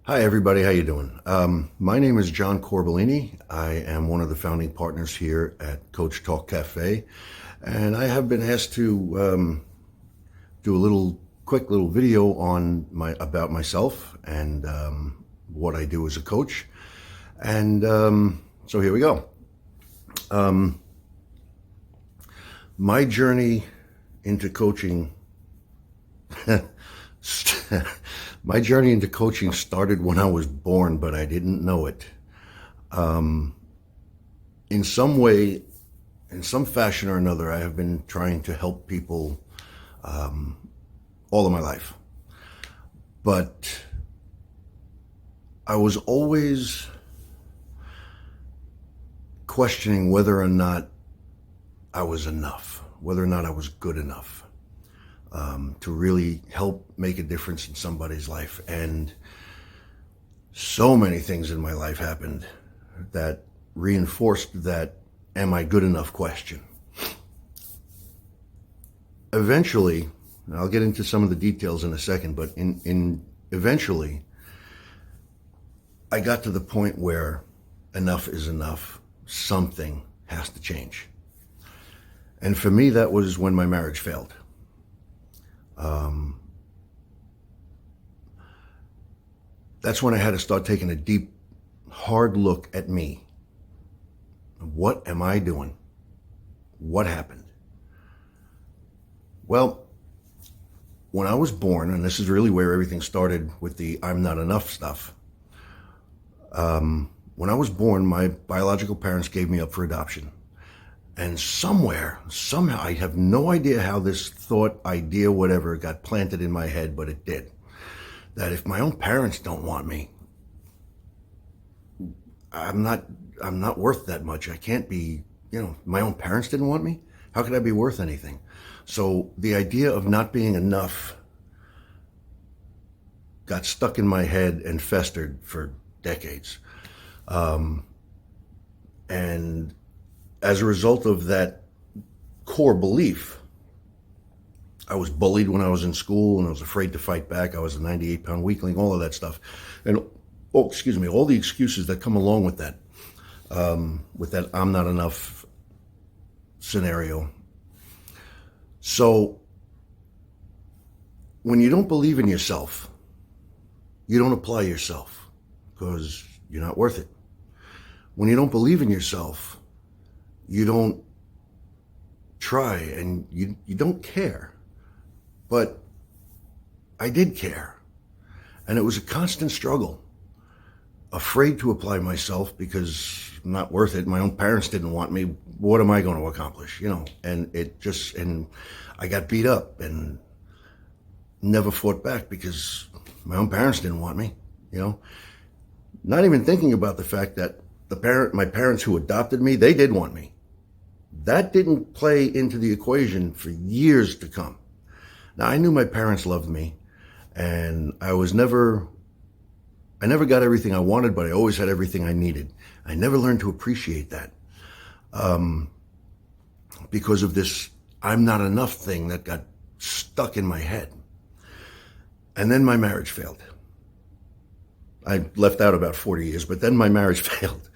Hi everybody, how you doing? My name is John Corbellini. I am one of the founding partners here at Coach Talk Cafe, and I have been asked to do a quick little video on about myself and what I do as a coach. And so here we go. My journey into coaching My journey into coaching started when I was born, but I didn't know it. In some way, in some fashion or another, I have been trying to help people all of my life. But I was always questioning whether or not I was enough, whether or not I was good enough. To really help make a difference in somebody's life. And so many things in my life happened that reinforced that am I good enough question. Eventually, and I'll get into some of the details in a second, but eventually I got to the point where enough is enough. Something has to change. And for me, that was when my marriage failed. That's when I had to start taking a deep, hard look at me. What am I doing? What happened? Well, when I was born, and this is really where everything started with the I'm not enough stuff. When I was born, my biological parents gave me up for adoption. And somehow, I have no idea how this thought, idea, whatever, got planted in my head, but it did. That if my own parents don't want me, I'm not worth that much. I can't be, my own parents didn't want me. How could I be worth anything? So the idea of not being enough got stuck in my head and festered for decades. And as a result of that core belief, I was bullied when I was in school and I was afraid to fight back. I was a 98-pound weakling, all of that stuff. And, all the excuses that come along with that I'm not enough scenario. So when you don't believe in yourself, you don't apply yourself because you're not worth it. When you don't believe in yourself, you don't try and you don't care. But I did care. And it was a constant struggle. Afraid to apply myself because I'm not worth it. My own parents didn't want me. What am I going to accomplish? And I got beat up and never fought back because my own parents didn't want me, Not even thinking about the fact that my parents who adopted me, they did want me. That didn't play into the equation for years to come. Now, I knew my parents loved me, and I never got everything I wanted, but I always had everything I needed. I never learned to appreciate that because of this I'm not enough thing that got stuck in my head. And then my marriage failed. I left out about 40 years, but then my marriage failed.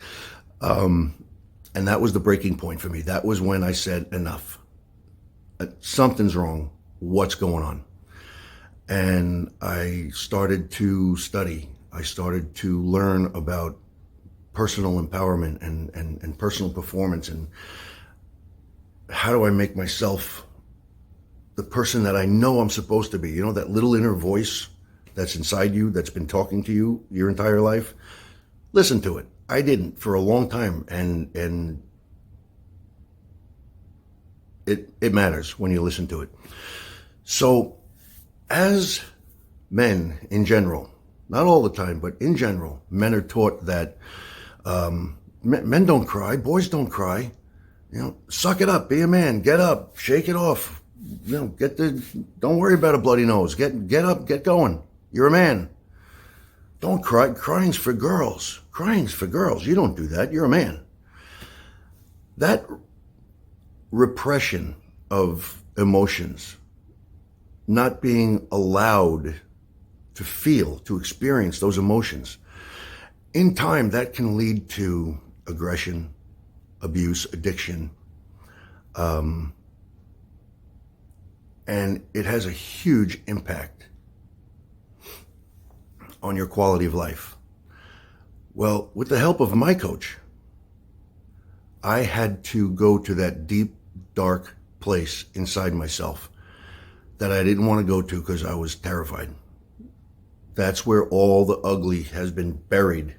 And that was the breaking point for me. That was when I said, enough. Something's wrong. What's going on? And I started to study. I started to learn about personal empowerment and personal performance and how do I make myself the person that I know I'm supposed to be. That little inner voice that's inside you that's been talking to you your entire life. Listen to it. I didn't for a long time, and it matters when you listen to it. So as men in general, not all the time, but in general, men are taught that men don't cry, boys don't cry. Suck it up, be a man, get up, shake it off. Don't worry about a bloody nose. Get up, get going. You're a man. Don't cry. Crying's for girls. Crying's for girls. You don't do that. You're a man. That repression of emotions, not being allowed to feel, to experience those emotions. In time, that can lead to aggression, abuse, addiction, and it has a huge impact on your quality of life. Well, with the help of my coach, I had to go to that deep, dark place inside myself that I didn't want to go to because I was terrified. That's where all the ugly has been buried.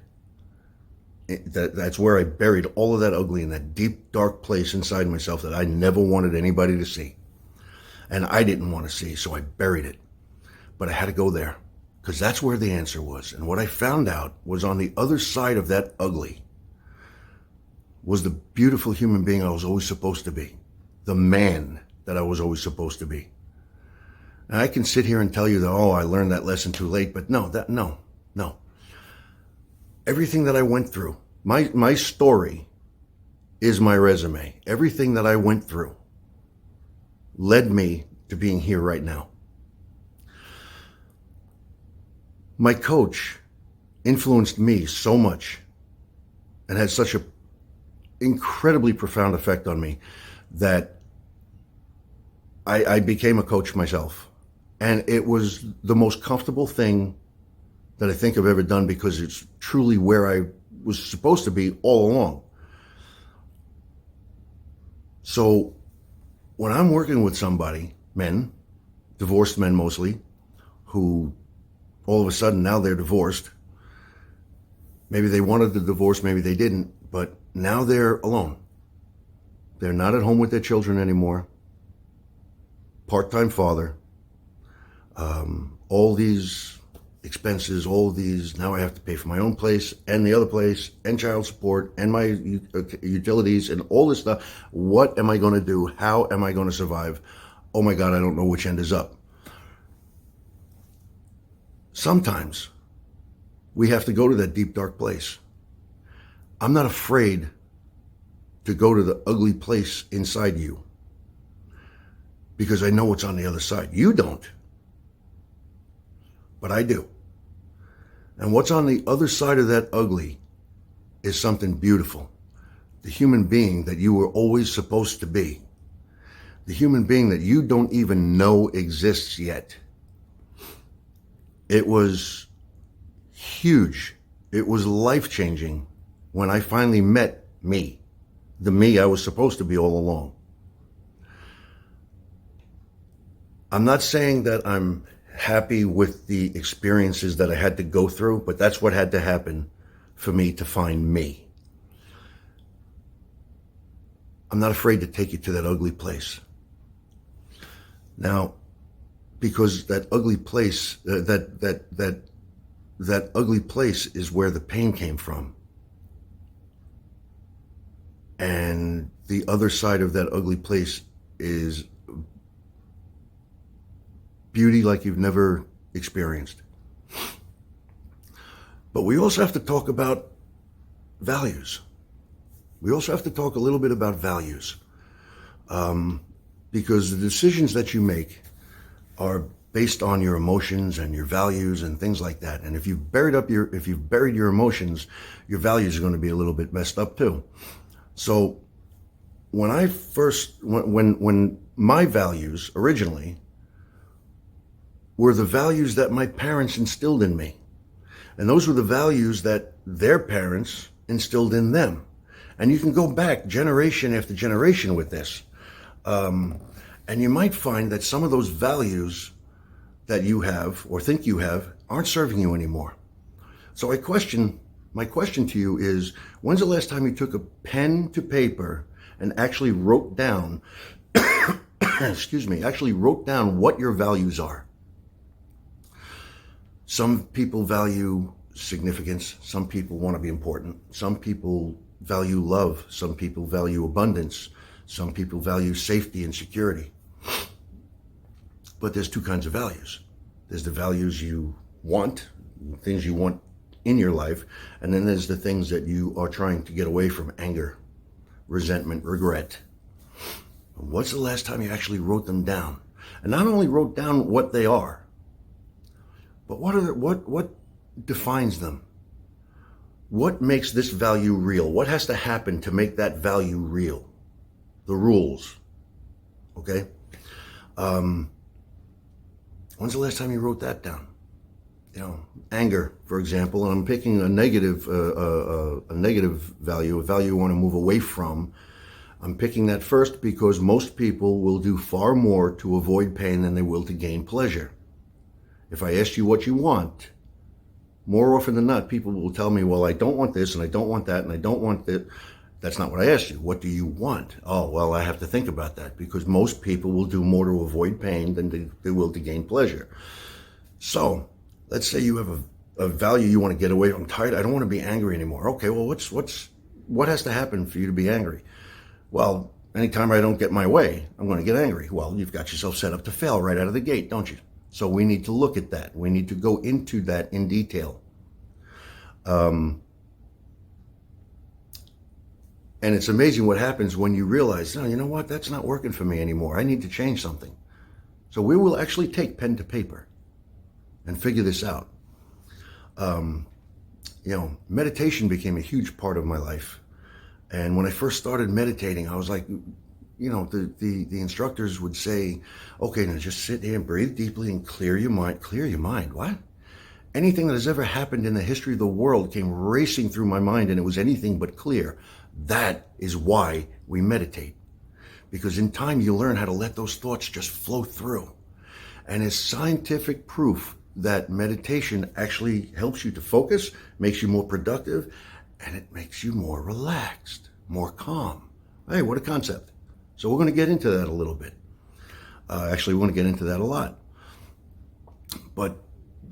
That's where I buried all of that ugly in that deep, dark place inside myself that I never wanted anybody to see. And I didn't want to see, so I buried it. But I had to go there because that's where the answer was. And what I found out was on the other side of that ugly was the beautiful human being I was always supposed to be, the man that I was always supposed to be. And I can sit here and tell you that, oh, I learned that lesson too late, but no. Everything that I went through, my story is my resume. Everything that I went through led me to being here right now. My coach influenced me so much and had such an incredibly profound effect on me that I became a coach myself. And it was the most comfortable thing that I think I've ever done because it's truly where I was supposed to be all along. So when I'm working with somebody, men, divorced men mostly, who all of a sudden now they're divorced. Maybe they wanted the divorce, maybe they didn't, but now they're alone. They're not at home with their children anymore. Part-time father. All these expenses, all these, now I have to pay for my own place and the other place and child support and my utilities and all this stuff. What am I going to do? How am I going to survive? Oh my God, I don't know which end is up. Sometimes we have to go to that deep, dark place. I'm not afraid to go to the ugly place inside you because I know what's on the other side. You don't. But I do. And what's on the other side of that ugly is something beautiful. The human being that you were always supposed to be. The human being that you don't even know exists yet. It was huge. It was life-changing when I finally met me. The me I was supposed to be all along. I'm not saying that I'm happy with the experiences that I had to go through, but that's what had to happen for me to find me. I'm not afraid to take you to that ugly place. Now, because that ugly place, that ugly place is where the pain came from. And the other side of that ugly place is beauty like you've never experienced. But we also have to talk about values. We also have to talk a little bit about values. Because the decisions that you make are based on your emotions and your values and things like that. And if you've buried your emotions, your values are going to be a little bit messed up too. So when my values originally were the values that my parents instilled in me. And those were the values that their parents instilled in them. And you can go back generation after generation with this. And you might find that some of those values that you have or think you have aren't serving you anymore. So my question to you is, when's the last time you took a pen to paper and actually wrote down, actually wrote down what your values are? Some people value significance. Some people want to be important. Some people value love. Some people value abundance. Some people value safety and security. But there's two kinds of values. There's the values you want, things you want in your life, and then there's the things that you are trying to get away from: anger, resentment, regret. What's the last time you actually wrote them down? And not only wrote down what they are, But what defines them? What makes this value real? What has to happen to make that value real? The rules. Okay? When's the last time you wrote that down? You know, anger, for example, and I'm picking a negative value, a value you want to move away from. I'm picking that first because most people will do far more to avoid pain than they will to gain pleasure. If I asked you what you want, more often than not, people will tell me, well, I don't want this, and I don't want that, and I don't want that. That's not what I asked you. What do you want? Oh, well, I have to think about that because most people will do more to avoid pain than they will to gain pleasure. So let's say you have a value you want to get away from. I'm tired. I don't want to be angry anymore. Okay, well, what has to happen for you to be angry? Well, anytime I don't get my way, I'm going to get angry. Well, you've got yourself set up to fail right out of the gate, don't you? So we need to look at that. We need to go into that in detail. And it's amazing what happens when you realize, no, you know what? That's not working for me anymore. I need to change something. So we will actually take pen to paper and figure this out. Meditation became a huge part of my life. And when I first started meditating, I was like, the instructors would say, okay, now just sit here and breathe deeply and clear your mind. Clear your mind? What? Anything that has ever happened in the history of the world came racing through my mind, and it was anything but clear. That is why we meditate. Because in time, you learn how to let those thoughts just flow through. And it's scientific proof that meditation actually helps you to focus, makes you more productive, and it makes you more relaxed, more calm. Hey, what a concept. So we're going to get into that a little bit. Actually, we want to get into that a lot. But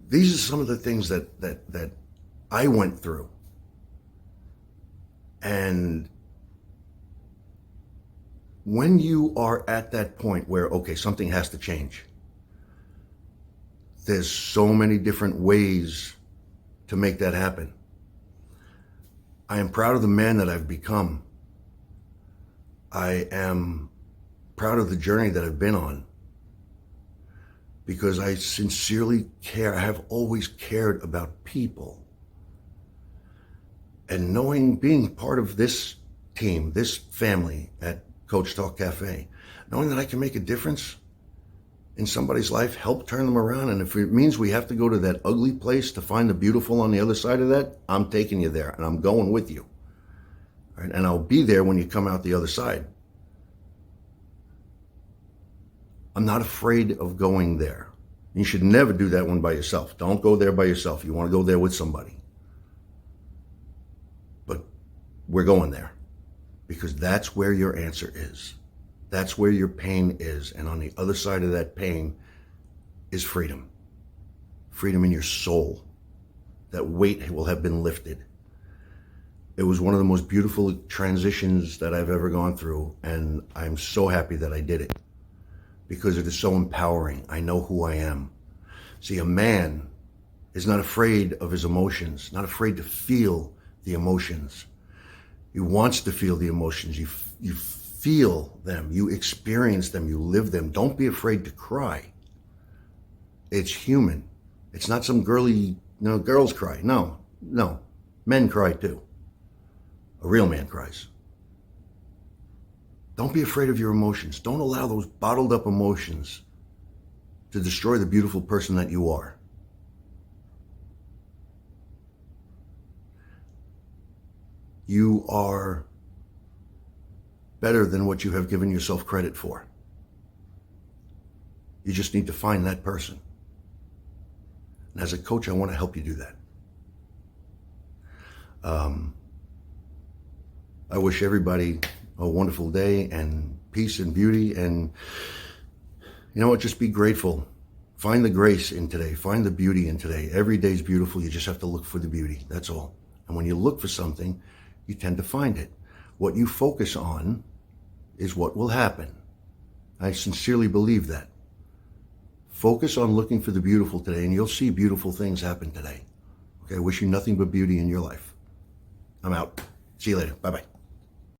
these are some of the things that I went through. And when you are at that point where, okay, something has to change, there's so many different ways to make that happen. I am proud of the man that I've become. I am proud of the journey that I've been on because I sincerely care. I have always cared about people. And being part of this team, this family at Coach Talk Café, knowing that I can make a difference in somebody's life, help turn them around. And if it means we have to go to that ugly place to find the beautiful on the other side of that, I'm taking you there and I'm going with you. Right? And I'll be there when you come out the other side. I'm not afraid of going there. You should never do that one by yourself. Don't go there by yourself. You want to go there with somebody. But we're going there because that's where your answer is. That's where your pain is. And on the other side of that pain is freedom. Freedom in your soul. That weight will have been lifted. It was one of the most beautiful transitions that I've ever gone through. And I'm so happy that I did it because it is so empowering. I know who I am. See, a man is not afraid of his emotions, not afraid to feel the emotions. He wants to feel the emotions. You feel them, you experience them, you live them. Don't be afraid to cry. It's human. It's not some girly, girls cry. No. Men cry too. A real man cries. Don't be afraid of your emotions. Don't allow those bottled up emotions to destroy the beautiful person that you are. You are better than what you have given yourself credit for. You just need to find that person. And as a coach, I want to help you do that. I wish everybody a wonderful day and peace and beauty. And you know what? Just be grateful. Find the grace in today. Find the beauty in today. Every day is beautiful. You just have to look for the beauty. That's all. And when you look for something, you tend to find it. What you focus on is what will happen. I sincerely believe that. Focus on looking for the beautiful today, and you'll see beautiful things happen today. Okay, I wish you nothing but beauty in your life. I'm out. See you later. Bye-bye.